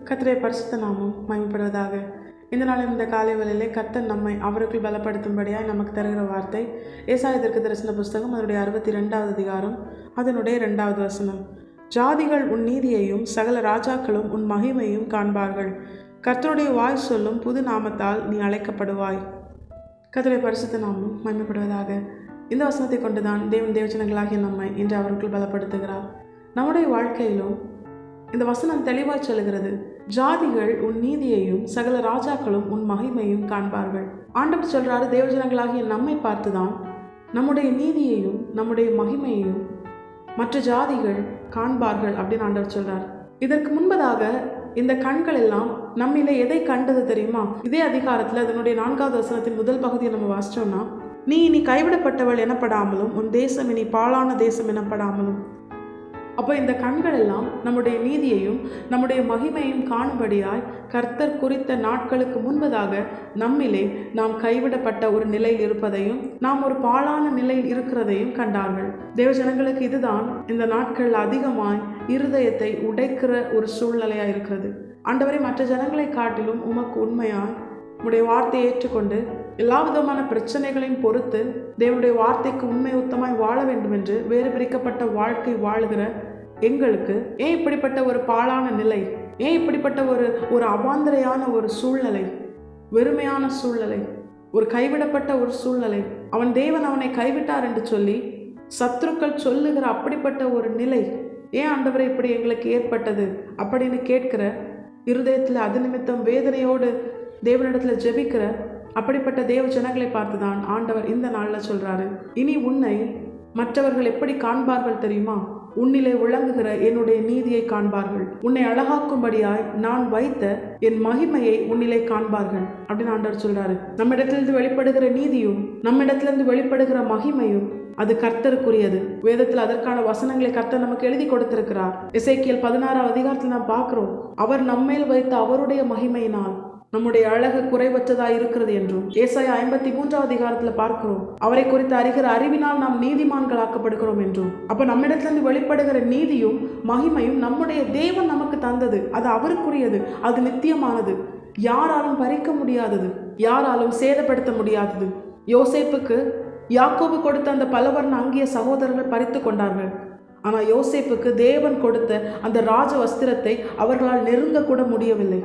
கர்த்தருடைய பரிசுத்த நாமம் மகிமைப்படுவதாக. இந்த நாளில் இந்த காலை வேளையிலே கர்த்தர் நம்மை அவருக்குள் பலப்படுத்தும்படியாய் நமக்கு தருகிற வார்த்தை ஏசாயா தீர்க்கதரிசன புஸ்தகம் அதனுடைய 62வது அதிகாரம் அதனுடைய 2வது வசனம். ஜாதிகள் உன் நீதியையும் சகல ராஜாக்களும் உன் மகிமையும் காண்பார்கள். கர்த்தருடைய வாய் சொல்லும் புது நாமத்தால் நீ அழைக்கப்படுவாய். கர்த்தருடைய பரிசுத்த நாமம் மகிமைப்படுவதாக. இந்த வசனத்தை கொண்டுதான் தேவஜனங்களாகிய நம்மை இன்று அவருக்குள் பலப்படுத்துகிறார். நம்முடைய வாழ்க்கையிலும் இந்த வசனம் தெளிவாய் சொல்லுகிறது, ஜாதிகள் உன் நீதியையும் சகல ராஜாக்களும் உன் மகிமையும் காண்பார்கள். ஆண்டவர் சொல்றாரு, தேவஜனங்களாகிய நம்மை பார்த்துதான் நம்முடைய நீதியையும் நம்முடைய மகிமையையும் மற்ற ஜாதிகள் காண்பார்கள் அப்படின்னு ஆண்டவர் சொல்றார். இதற்கு முன்பதாக இந்த கண்கள் எல்லாம் நம்மில எதை கண்டது தெரியுமா? இதே அதிகாரத்தில் அதனுடைய 4வது வசனத்தின் முதல் பகுதியை நம்ம வாசிச்சோம்னா, நீ இனி கைவிடப்பட்டவள் எனப்படாமலும் உன் தேசம் இனி பாழான தேசம் எனப்படாமலும். அப்போ இந்த கண்கள் எல்லாம் நம்முடைய நீதியையும் நம்முடைய மகிமையும் காணும்படியாய் கர்த்தர் குறித்த நாட்களுக்கு முன்பதாக நம்மிலே நாம் கைவிடப்பட்ட ஒரு நிலையில் இருப்பதையும் நாம் ஒரு பாழான நிலையில் இருக்கிறதையும் கண்டார்கள். தேவஜனங்களுக்கு இதுதான் இந்த நாட்கள் அதிகமாய் இருதயத்தை உடைக்கிற ஒரு சூழ்நிலையாக இருக்கிறது. ஆண்டவரை, மற்ற ஜனங்களை காட்டிலும் உமக்கு உண்மையாய் உடைய வார்த்தையை ஏற்றுக்கொண்டு எல்லா விதமான பிரச்சனைகளையும் பொறுத்து தேவனுடைய வார்த்தைக்கு உண்மை உத்தமாய் வாழ வேண்டும் என்று வேறு பிரிக்கப்பட்ட வாழ்க்கை வாழுகிற எங்களுக்கு ஏன் இப்படிப்பட்ட ஒரு பாழான நிலை? ஏன் இப்படிப்பட்ட ஒரு அவாந்தரையான ஒரு சூழ்நிலை, வெறுமையான சூழ்நிலை, ஒரு கைவிடப்பட்ட ஒரு சூழ்நிலை? அவன் தேவன் அவனை கைவிட்டார் என்று சொல்லி சத்துருக்கள் சொல்லுகிற அப்படிப்பட்ட ஒரு நிலை ஏன் ஆண்டவரை இப்படி எங்களுக்கு ஏற்பட்டது அப்படின்னு கேட்கிற இருதயத்தில் அது நிமித்தம் வேதனையோடு தேவனிடத்தில் ஜெபிக்கிற அப்படிப்பட்ட தேவ ஜனங்களை பார்த்துதான் ஆண்டவர் இந்த நாளில் சொல்றாரு, இனி உன்னை மற்றவர்கள் எப்படி காண்பார்கள் தெரியுமா? உன்னிலே விளங்குகிற என்னுடைய நீதியை காண்பார்கள். உன்னை அழகாக்கும்படியாய் நான் வைத்த என் மகிமையை உன்னிலே காண்பார்கள் அப்படின்னு ஆண்டவர் சொல்றாரு. நம்மிடத்திலிருந்து வெளிப்படுகிற நீதியும் நம்மிடத்திலிருந்து வெளிப்படுகிற மகிமையும் அது கர்த்தருக்குரியது. வேதத்தில் அதற்கான வசனங்களை கர்த்தர் நமக்கு எழுதி கொடுத்திருக்கிறார். எசேக்கியேல் 16வது அதிகாரத்தில் நாம் பார்க்கிறோம், அவர் நம்மேல் வைத்த அவருடைய மகிமையினால் நம்முடைய அழகு குறைவற்றதாக இருக்கிறது என்றும் ஏசாயா 53வது அதிகாரத்தில் பார்க்கிறோம், அவரை குறித்து அறிகிற அறிவினால் நாம் நீதிமான்களாக்கப்படுகிறோம் என்றும். அப்ப நம்மிடத்திலிருந்து வெளிப்படுகிற நீதியும் மகிமையும் நம்முடைய தேவன் நமக்கு தந்தது. அது அவருக்குரியது, அது நித்தியமானது, யாராலும் பறிக்க முடியாதது, யாராலும் சேதப்படுத்த முடியாதது. யோசேப்புக்கு யாக்கோபு கொடுத்த அந்த பலவர்ண அங்கிய சகோதரர்கள் பறித்து கொண்டார்கள். ஆனால் யோசேப்புக்கு தேவன் கொடுத்த அந்த ராஜ வஸ்திரத்தை அவர்களால் நெருங்க கூட முடியவில்லை.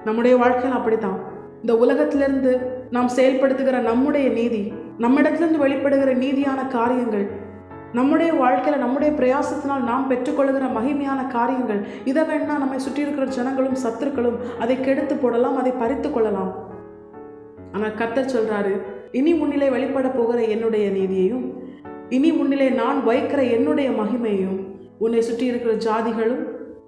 நம்முடைய வாழ்க்கையில் அப்படித்தான். இந்த உலகத்திலிருந்து நாம் செயல்படுத்துகிற நம்முடைய நீதி, நம்மிடத்திலிருந்து வெளிப்படுகிற நீதியான காரியங்கள், நம்முடைய வாழ்க்கையில் நம்முடைய பிரயாசத்தினால் நாம் பெற்றுக்கொள்கிற மகிமையான காரியங்கள், இதை வேணா நம்மை சுற்றி இருக்கிற ஜனங்களும் சத்துருக்களும் அதை கெடுத்து போடலாம், அதை பறித்து கொள்ளலாம். ஆனால் கர்த்தர் சொல்றாரு, இனி முன்னிலே வெளிப்பட போகிற என்னுடைய நீதியையும் இனி முன்னிலே நான் வைக்கிற என்னுடைய மகிமையையும் உன்னை சுற்றி இருக்கிற ஜாதிகளும்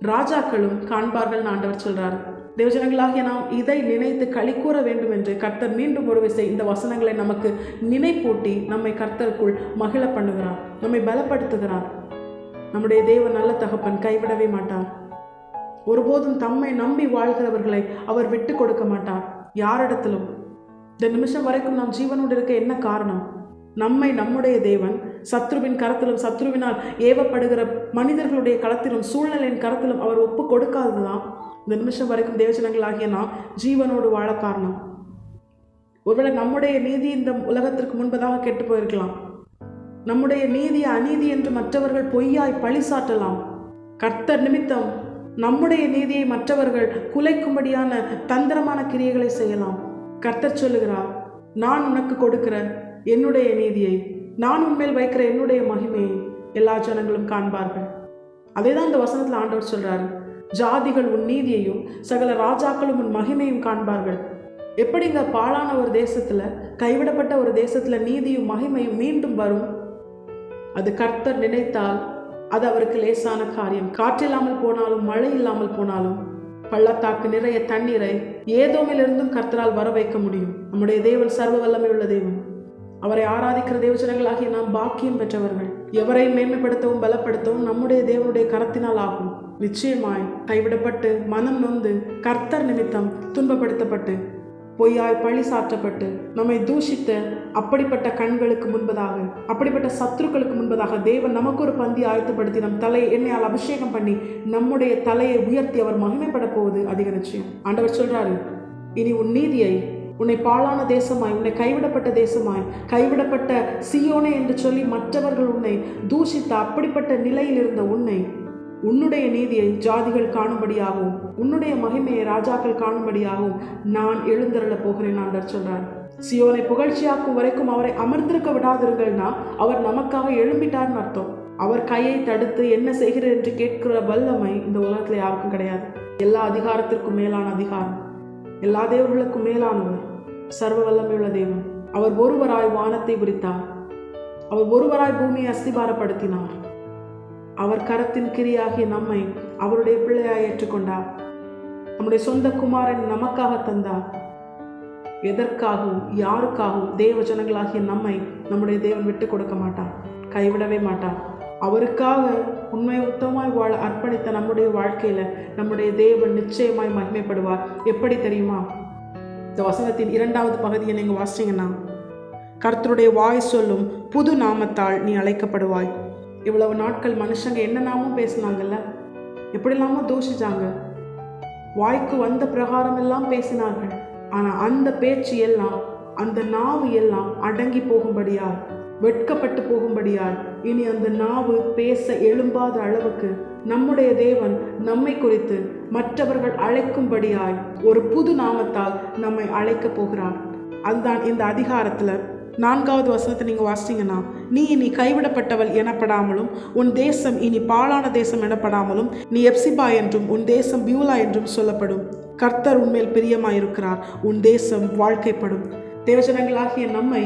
ராஜாக்களும் காண்பார்கள் ஆண்டவர் சொல்றாரு. தேவஜனங்களாகிய நாம் இதை நினைத்து களி கூற வேண்டும் என்று கர்த்தர் மீண்டும் ஒரு விசை இந்த வசனங்களை நமக்கு நினைப்பூட்டி நம்மை கர்த்தருக்குள் மகிழ பண்ணுகிறார், நம்மை பலப்படுத்துகிறார். நம்முடைய தேவன் நல்ல தகப்பன், கைவிடவே மாட்டார். ஒருபோதும் தம்மை நம்பி வாழ்கிறவர்களை அவர் விட்டு கொடுக்க மாட்டார் யாரிடத்திலும். இந்த நிமிஷம் வரைக்கும் நாம் ஜீவனோடு இருக்க என்ன காரணம்? நம்முடைய தேவன் சத்ருவின் கரத்திலும் சத்ருவினால் ஏவப்படுகிற மனிதர்களுடைய களத்திலும் சூழ்நிலையின் கரத்திலும் அவர் ஒப்பு கொடுக்காததுதான் இந்த நிமிஷம் வரைக்கும் தேவஜனங்களாகிய நாம் ஜீவனோடு வாழ காரணம். ஒருவேளை நம்முடைய நீதி இந்த உலகத்திற்கு முன்பதாக கெட்டு போயிருக்கலாம். நம்முடைய நீதியை அநீதி என்று மற்றவர்கள் பொய்யாய் பழி சாட்டலாம். கர்த்தர் நிமித்தம் நம்முடைய நீதியை மற்றவர்கள் குலைக்கும்படியான தந்திரமான கிரியைகளை செய்யலாம். கர்த்தர் சொல்லுகிறார், நான் உனக்கு கொடுக்கிற என்னுடைய நீதியை, நான் உன்மேல் வைக்கிற என்னுடைய மகிமையை எல்லா ஜனங்களும் காண்பார்கள். அதே தான் இந்த வசனத்தில் ஆண்டவர் சொல்றாரு, ஜாதிகள் உன் நீதியையும் சகல ராஜாக்களும் உன் மகிமையும் காண்பார்கள். எப்படிங்க பாழான ஒரு தேசத்துல, கைவிடப்பட்ட ஒரு தேசத்துல நீதியும் மகிமையும் மீண்டும் வரும்? அது கர்த்தர் நினைத்தால் அது அவருக்கு லேசான காரியம். காற்றில்லாமல் போனாலும் மழை இல்லாமல் போனாலும் பள்ளத்தாக்கு நிறைய தண்ணீரை ஏதோமிலிருந்தும் கர்த்தரால் வர வைக்க முடியும். நம்முடைய தேவன் சர்வ வல்லமை உள்ள தேவன். அவரை ஆராதிக்கிற தேவஜனங்களாகிய நாம் பாக்கியம் பெற்றவர்கள். எவரையும் மேன்மைப்படுத்தவும் பலப்படுத்தவும் நம்முடைய தேவனுடைய கரத்தினால் ஆகும். நிச்சயமாய் கைவிடப்பட்டு மனம் நொந்து கர்த்தர் நிமித்தம் துன்பப்படுத்தப்பட்டு பொய்யாய் பழி சாற்றப்பட்டு நம்மை தூஷித்த அப்படிப்பட்ட கண்களுக்கு முன்பதாக, அப்படிப்பட்ட சத்துருக்களுக்கு முன்பதாக தேவன் நமக்கு ஒரு பந்தி ஆயத்தப்படுத்தி நம் தலையை எண்ணெயால் அபிஷேகம் பண்ணி நம்முடைய தலையை உயர்த்தி அவர் மகிமைப்பட போவது அதிக நிச்சயம். ஆண்டவர் சொல்றாரு, இனி உன் நீதியை உன்னை பாழான தேசமாய், உன்னை கைவிடப்பட்ட தேசமாய், கைவிடப்பட்ட சியோனே என்று சொல்லி மற்றவர்கள் உன்னை தூஷித்த அப்படிப்பட்ட நிலையில் இருந்த உன்னை, உன்னுடைய நீதியை ஜாதிகள் காணும்படியாகவும் உன்னுடைய மகிமையை ராஜாக்கள் காணும்படியாகவும் நான் எழுந்தருளப் போகிறேன் ஆண்டவர் சொல்றார். சியோனை புகழ்ச்சியாக்கும் வரைக்கும் அவரை அமர்ந்திருக்க விடாதிருங்கள்னா அவர் நமக்காக எழும்பிட்டார்னு அர்த்தம். அவர் கையை தடுத்து என்ன செய்கிறார் என்று கேட்கிற வல்லமை இந்த உலகத்துல யாருக்கும் கிடையாது. எல்லா அதிகாரத்திற்கும் மேலான அதிகாரம், எல்லா தேவர்களுக்கும் மேலானவர் சர்வ வல்லமையுள்ள தேவன். அவர் ஒருவராய் வானத்தை விரித்தார், அவர் ஒருவராய் பூமியை அஸ்திபாரப்படுத்தினார். அவர் கரத்தின் கிரியாகிய நம்மை அவருடைய பிள்ளையாய் ஏற்றுக்கொண்டார். நம்முடைய சொந்த குமாரன் நமக்காக தந்தார். எதற்காகவும் யாருக்காகவும் தேவ ஜனங்களாகிய நம்மை நம்முடைய தேவன் விட்டு கொடுக்க மாட்டார், கைவிடவே மாட்டார். அவருக்காக உண்மை உத்தமாய் வாழ அர்ப்பணித்த நம்முடைய வாழ்க்கையில நம்முடைய தேவன் நிச்சயமாய் மகிமைப்படுவார். எப்படி தெரியுமா? இந்த வசனத்தின் 2வது பகுதியை நீங்க வாசிச்சீங்கன்னா, கர்த்தருடைய வாய் சொல்லும் புது நாமத்தால் நீ அழைக்கப்படுவாய். இவ்வளவு நாட்கள் மனுஷங்க என்ன நாமும் பேசினாங்கல்ல, எப்படிலாமோ தூஷிச்சாங்க, வாய்க்கு வந்த பிரகாரம் எல்லாம் பேசினார்கள். ஆனா அந்த பேச்சு எல்லாம், அந்த நாவு எல்லாம் அடங்கி போகும்படியால், வெட்கப்பட்டு போகும்படியால், இனி அந்த நாவு பேச எழும்பாத அளவுக்கு நம்முடைய தேவன் நம்மை குறித்து மற்றவர்கள் அழைக்கும்படியாய் ஒரு புது நாமத்தால் நம்மை அழைக்க போகிறார். அதுதான் இந்த அதிகாரத்துல 4வது வசனத்தை நீங்க வாசித்தீங்கன்னா, நீ இனி கைவிடப்பட்டவள் எனப்படாமலும் உன் தேசம் இனி பாழான தேசம் எனப்படாமலும் நீ எப்சிபா என்றும் உன் தேசம் பியூலா என்றும் சொல்லப்படும். கர்த்தர் உன்மேல் பிரியமாயிருக்கிறார், உன் தேசம் வாழ்க்கைப்படும். தேவஜனங்களாகிய நம்மை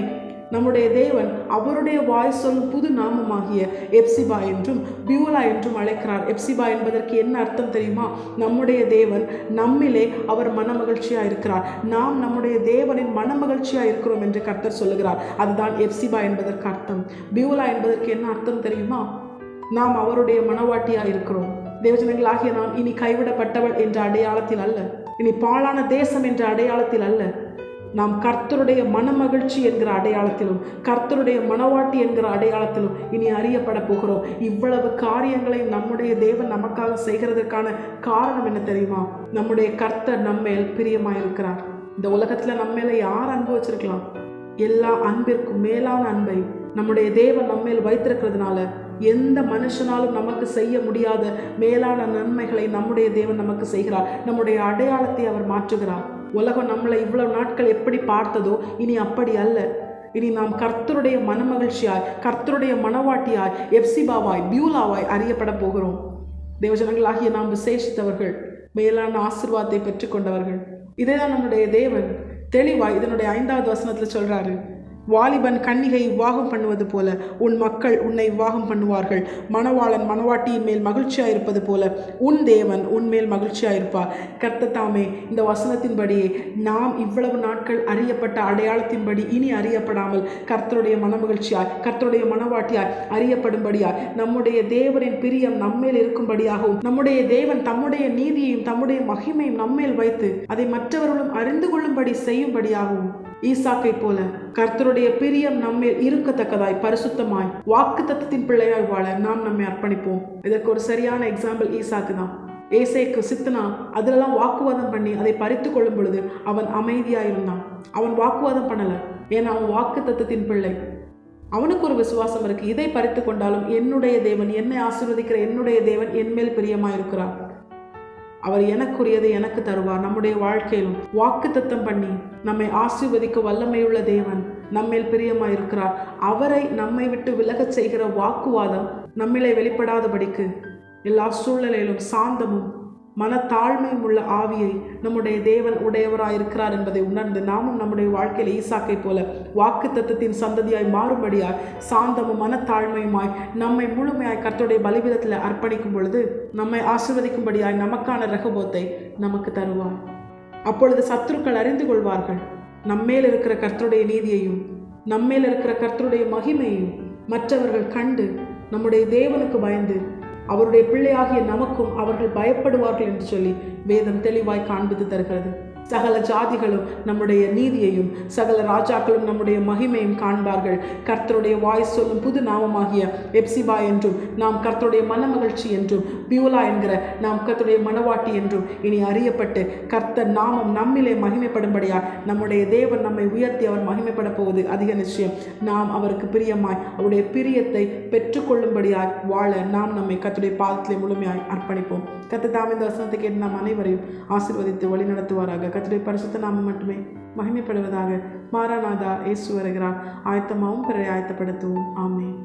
நம்முடைய தேவன் அவருடைய வாய் சொல்லும் புது நாமமாகிய எப்சிபா என்றும் பியூலா என்றும் அழைக்கிறார். எப்சிபா என்பதற்கு என்ன அர்த்தம் தெரியுமா? நம்முடைய தேவன் நம்மிலே அவர் மனமகிழ்ச்சியாக இருக்கிறார், நாம் நம்முடைய தேவனின் மனமகிழ்ச்சியாக இருக்கிறோம் என்று கர்த்தர் சொல்லுகிறார். அதுதான் எப்சிபா என்பதற்கு அர்த்தம். பியூலா என்பதற்கு என்ன அர்த்தம் தெரியுமா? நாம் அவருடைய மனவாட்டியாக இருக்கிறோம். தேவஜனங்களாகிய நாம் இனி கைவிடப்பட்டவள் என்ற அடையாளத்தில் அல்ல, இனி பாழான தேசம் என்ற அடையாளத்தில் அல்ல, நாம் கர்த்தருடைய மனமகிழ்ச்சி என்கிற அடையாளத்திலும் கர்த்தருடைய மனவாட்டி என்கிற அடையாளத்திலும் இனி அறியப்பட போகிறோம். இவ்வளவு காரியங்களை நம்முடைய தேவன் நமக்காக செய்கிறதுக்கான காரணம் என்ன தெரியுமா? நம்முடைய கர்த்தர் நம்மேல் பிரியமாயிருக்கிறார். இந்த உலகத்துல நம்மேல யார் அன்பு வச்சிருக்கலாம்? எல்லா அன்பிற்கும் மேலான அன்பை நம்முடைய தேவன் நம்மேல் வைத்திருக்கிறதுனால எந்த மனுஷனாலும் நமக்கு செய்ய முடியாத மேலான நன்மைகளை நம்முடைய தேவன் நமக்கு செய்கிறார். நம்முடைய அடையாளத்தை அவர் மாற்றுகிறார். உலகம் நம்மளை இவ்வளவு நாட்கள் எப்படி பார்த்ததோ இனி அப்படி அல்ல. இனி நாம் கர்த்தருடைய மனமகிழ்ச்சியாய், கர்த்தருடைய மனவாட்டியாய், எப்சிபாவாய், பியூலாவாய் அறியப்பட போகிறோம். தேவஜனங்களாகிய நாம் விசேஷித்தவர்கள், மேலான ஆசீர்வாதத்தை பெற்றுக்கொண்டவர்கள். இதேதான் நம்முடைய தேவன் தெளிவாய் இதனுடைய 5வது வசனத்துல சொல்றாரு. வாலிபன் கன்னிகை விவாகம் பண்ணுவது போல உன் மக்கள் உன்னை விவாகம் பண்ணுவார்கள். மணவாளன் மணவாட்டியின் மேல் மகிழ்ச்சியாயிருப்பது போல உன் தேவன் உன்மேல் மகிழ்ச்சியாயிருப்பார். கர்த்தர் தாமே இந்த வசனத்தின்படியே நாம் இவ்வளவு நாட்கள் அறியப்பட்ட அடையாளத்தின்படி இனி அறியப்படாமல் கர்த்தருடைய மனமகிழ்ச்சியாய், கர்த்தருடைய மனவாட்டியாய் அறியப்படும்படியாய், நம்முடைய தேவனின் பிரியம் நம்மேல் இருக்கும்படியாகவும், நம்முடைய தேவன் தம்முடைய நீதியையும் தம்முடைய மகிமையும் நம்மேல் வைத்து அதை மற்றவர்களும் அறிந்து கொள்ளும்படி செய்யும்படியாகவும், ஈசாக்கை போல கர்த்தருடைய பிரியம் நம்மேல் இருக்கத்தக்கதாய் பரிசுத்தமாய் வாக்குத்தத்தத்தின் பிள்ளையாய் வாழ நாம் நம்மை அர்ப்பணிப்போம். இதற்கு ஒரு சரியான எக்ஸாம்பிள் ஈசாக்கு தான். ஏசேக்கு சித்தனா அதிலெல்லாம் வாக்குவாதம் பண்ணி அதை பறித்து கொள்ளும் பொழுது அவன் அமைதியாயிருந்தான். அவன் வாக்குவாதம் பண்ணல, ஏன்னா அவன் வாக்குத்தத்தத்தின் பிள்ளை. அவனுக்கு ஒரு விசுவாசம் இருக்கு, இதை பறித்து கொண்டாலும் என்னுடைய தேவன், என்னை ஆசீர்வதிக்கிற என்னுடைய தேவன் என்மேல் பிரியமாயிருக்கிறார், அவர் எனக்குரியதை எனக்கு தருவார். நம்முடைய வாழ்க்கையிலும் வாக்குத்தத்தம் பண்ணி நம்மை ஆசீர்வதிக்க வல்லமையுள்ள தேவன் நம்மேல் பிரியமாயிருக்கிறார். அவரை நம்மை விட்டு விலகச் செய்கிற வாக்குவாதம் நம்மிலே வெளிப்படாதபடிக்கு எல்லா சூழ்நிலையிலும் சாந்தமும் மனத்தாழ்மையும் உள்ள ஆவியை நம்முடைய தேவன் உடையவராயிருக்கிறார் என்பதை உணர்ந்து நாமும் நம்முடைய வாழ்க்கையில் ஈசாக்கை போல வாக்குத்தத்தத்தின் சந்ததியாய் மாறும்படியாய் சாந்தமும் மனத்தாழ்மையுமாய் நம்மை முழுமையாய் கர்த்தருடைய பலிபீடத்தில் அர்ப்பணிக்கும் பொழுது நம்மை ஆசீர்வதிக்கும்படியாய் நமக்கான ரகபோத்தை நமக்கு தருவார். அப்பொழுது சத்துருக்கள் அறிந்து கொள்வார்கள் நம்மேல் இருக்கிற கர்த்தருடைய நீதியையும் நம்மேல் இருக்கிற கர்த்தருடைய மகிமையையும் மற்றவர்கள் கண்டு நம்முடைய தேவனுக்கு பயந்து அவருடைய பிள்ளையாகிய நமக்கும் அவர்கள் பயப்படுவார்கள் என்று சொல்லி வேதம் தெளிவாய் காண்பித்து தருகிறது. சகல ஜாதிகளும் நம்முடைய நீதியையும் சகல ராஜாக்களும் நம்முடைய மகிமையும் காண்பார்கள். கர்த்தருடைய வாய் சொல்லும் புது நாமமாகிய எப்சிபா என்றும் நாம் கர்த்தருடைய மனமகிழ்ச்சி என்றும் பியூலா என்கிற நாம் கர்த்தருடைய மனவாட்டி என்றும் இனி அறியப்பட்டு கர்த்தர் நாமம் நம்மிலே மகிமைப்படும்படியா நம்முடைய தேவன் நம்மை உயர்த்தி அவர் மகிமைப்பட போவது அதிக நிச்சயம். நாம் அவருக்கு பிரியமாய் அவருடைய பிரியத்தை பெற்றுக்கொள்ளும்படியாய் வாழ நாம் நம்மை கர்த்தருடைய பாதத்திலே முழுமையாய் அர்ப்பணிப்போம். கர்த்தர் தாமே இந்த வசனத்தை கேட்டு நாம் அனைவரையும் ஆசீர்வதித்து வழி நடத்துவாராக. கர்த்தருடைய பரிசுத்த நாமம் மட்டுமே மகிமைப்படுவதாக. மாராநாதா இயேசு வருகிறார். ஆயத்தமாகவும் பிறரை ஆயத்தப்படுத்துவோம். ஆமென்.